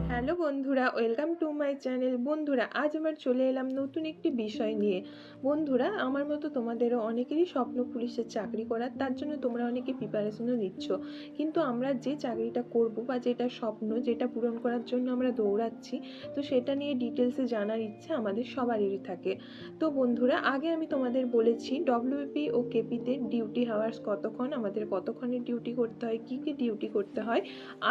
Hello বন্ধুরা, welcome to my channel. বন্ধুরা, আজ আমার চলে এলাম নতুন একটি বিষয় নিয়ে। বন্ধুরা, আমার মতো তোমাদেরও অনেকেরই স্বপ্ন পুলিশের চাকরি করার, তার জন্য তোমরা অনেকে প্রিপারেশনও নিচ্ছ। কিন্তু আমরা যে চাকরিটা করব বা যেটা স্বপ্ন, যেটা পূরণ করার জন্য আমরা দৌড়াচ্ছি, তো সেটা নিয়ে ডিটেলসে জানার ইচ্ছা আমাদের সবারই থাকে। তো বন্ধুরা, আগে আমি তোমাদের বলেছি ডব্লিউপি ও কেপিতে ডিউটি হাওয়ার্স কতক্ষণ, আমাদের কতক্ষণের ডিউটি করতে হয়, কী কী ডিউটি করতে হয়।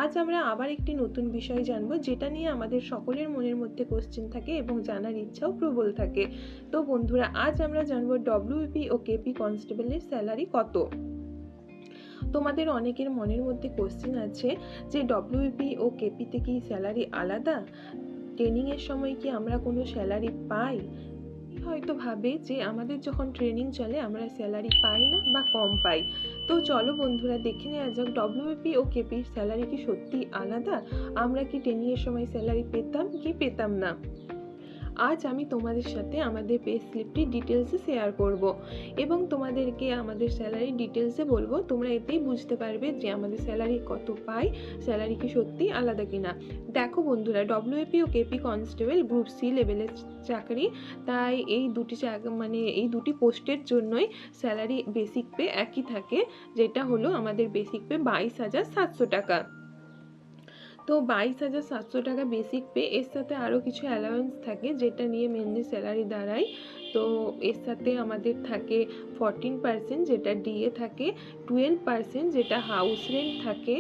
আজ আমরা আবার একটি নতুন বিষয় জানবো, যেটা নিয়ে আমাদের সকলের মনের মধ্যে কোশ্চেন থাকে এবং জানার ইচ্ছাও প্রবল থাকে। তো বন্ধুরা, আজ আমরা জানবো ডব্লিউপি ও কেপি কনস্টেবলের স্যালারি কত। তোমাদের অনেকের মনের মধ্যে কোশ্চেন আছে যে ডব্লিউপি ও কেপিতে কি স্যালারি আলাদা, ট্রেনিংয়ের সময় কি আমরা কোনো স্যালারি পাই। হয়তো ভাবে যে আমাদের যখন ট্রেনিং চলে আমরা স্যালারি পাই না বা কম পাই। তো চলো বন্ধুরা, দেখে নেওয়া যাক ডব্লিউপি ও কেপির স্যালারি কি সত্যি আলাদা, আমরা কি ট্রেনিংয়ের সময় স্যালারি পেতাম কি পেতাম না। আজ আমি তোমাদের সাথে আমাদের পে স্লিপটি ডিটেলসে শেয়ার করব এবং তোমাদেরকে আমাদের স্যালারি ডিটেলসে বলবো। তোমরা এতেই বুঝতে পারবে যে আমাদের স্যালারি কত পাই, স্যালারি কি সত্যি আলাদা কিনা। দেখো বন্ধুরা, ডব্লিউপি ও কেপি কনস্টেবল গ্রুপ সি লেভেলের চাকরি, তাই এই দুটি পোস্টের জন্যই স্যালারি বেসিক পে একই থাকে, যেটা হলো আমাদের বেসিক পে 22,700 টাকা। তো 22,700 টাকা বেসিক পে, এর সাথে আরও কিছু অ্যালাউন্স থাকে যেটা নিয়ে মেনলি স্যালারি দাঁড়ায়। তো এর সাথে আমাদের থাকে 14% যেটা ডিএ থাকে, 12% যেটা হাউস রেন্ট থাকে,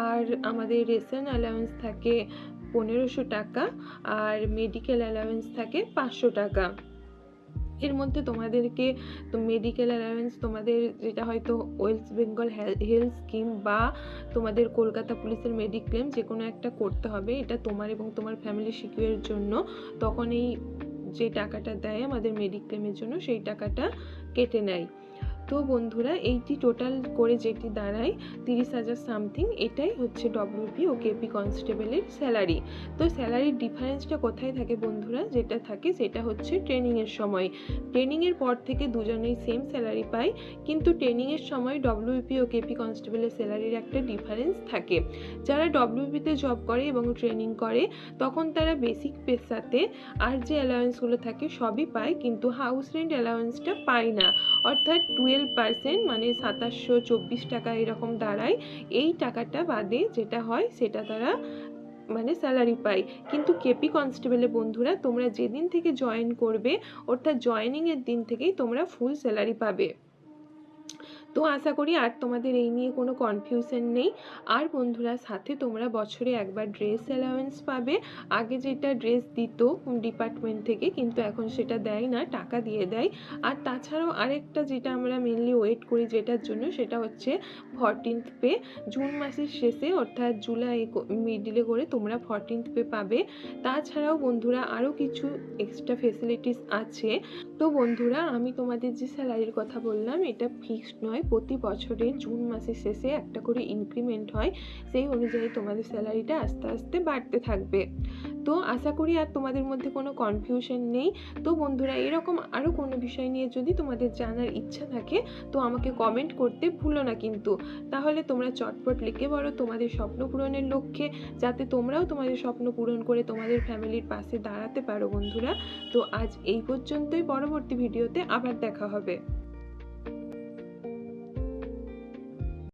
আর আমাদের রেশন অ্যালাউন্স থাকে 1,500 টাকা, আর মেডিকেল অ্যালাউন্স থাকে 500 টাকা। এর মধ্যে তোমাদেরকে তো মেডিকেল অ্যালাউন্স তোমাদের যেটা হয়তো ওয়েস্ট বেঙ্গল হেলথ স্কিম বা তোমাদের কলকাতা পুলিশের মেডিক্লেম যে কোনো একটা করতে হবে, এটা তোমার এবং তোমার ফ্যামিলি সিকিউরের জন্য। তখন এই যে টাকাটা দেয় আমাদের মেডিক্লেমের জন্য, সেই টাকাটা কেটে নেয়। তো বন্ধুরা, এইটি টোটাল করে যেটি দাঁড়ায় 30,000 সামথিং, এটাই হচ্ছে ডব্লিউপি ও কেপি কনস্টেবলের স্যালারি। তো স্যালারির ডিফারেন্সটা কোথায় থাকে বন্ধুরা, যেটা থাকে সেটা হচ্ছে ট্রেনিংয়ের সময়। ট্রেনিংয়ের পর থেকে দুজনেই সেম স্যালারি পায়, কিন্তু ট্রেনিংয়ের সময় ডব্লিউপি ও কেপি কনস্টেবলের স্যালারির একটা ডিফারেন্স থাকে। যারা ডব্লিউপিতে জব করে এবং ট্রেনিং করে তখন তারা বেসিক পের সাথে আর যে অ্যালাউন্সগুলো থাকে সবই পায়, কিন্তু হাউস রেন্ট অ্যালাউন্সটা পায় না। অর্থাৎ 12% মানে 2,724 টাকা এরকম দাঁড়ায়। এই টাকাটা বাদে যেটা হয় সেটা তারা স্যালারি পায়। কিন্তু কেপি কনস্টেবলে বন্ধুরা, তোমরা যেদিন থেকে জয়েন করবে অর্থাৎ জয়েনিংয়ের দিন থেকেই তোমরা ফুল স্যালারি পাবে। তো আশা করি আর তোমাদের এই নিয়ে কোনো কনফিউশন নেই। আর বন্ধুরা, সাথে তোমরা বছরে একবার ড্রেস অ্যালাউন্স পাবে। আগে যেটা ড্রেস দিত ডিপার্টমেন্ট থেকে, কিন্তু এখন সেটা দেয় না, টাকা দিয়ে দেয়। আর তাছাড়াও আরেকটা যেটা আমরা মেনলি ওয়েট করি যেটার জন্য, সেটা হচ্ছে 14th পে। জুন মাসের শেষে অর্থাৎ জুলাই মিডিলে করে তোমরা 14th পে পাবে। তাছাড়াও বন্ধুরা আরও কিছু এক্সট্রা ফেসিলিটিস আছে। তো বন্ধুরা, আমি তোমাদের যে স্যালারির কথা বললাম এটা ফিক্সড নয়, প্রতি বছরের জুন মাসের শেষে একটা করে ইনক্রিমেন্ট হয়, সেই অনুযায়ী তোমাদের স্যালারিটা আস্তে আস্তে বাড়তে থাকবে। তো আশা করি আর তোমাদের মধ্যে কোনো কনফিউশন নেই। তো বন্ধুরা, এরকম আরও কোনো বিষয় নিয়ে যদি তোমাদের জানার ইচ্ছা থাকে তো আমাকে কমেন্ট করতে ভুলো না কিন্তু। তাহলে তোমরা চটপট লিখে বলো তোমাদের স্বপ্ন পূরণের লক্ষ্যে, যাতে তোমরাও তোমাদের স্বপ্ন পূরণ করে তোমাদের ফ্যামিলির পাশে দাঁড়াতে পারো বন্ধুরা। তো আজ এই পর্যন্তই, পরবর্তী ভিডিওতে আবার দেখা হবে।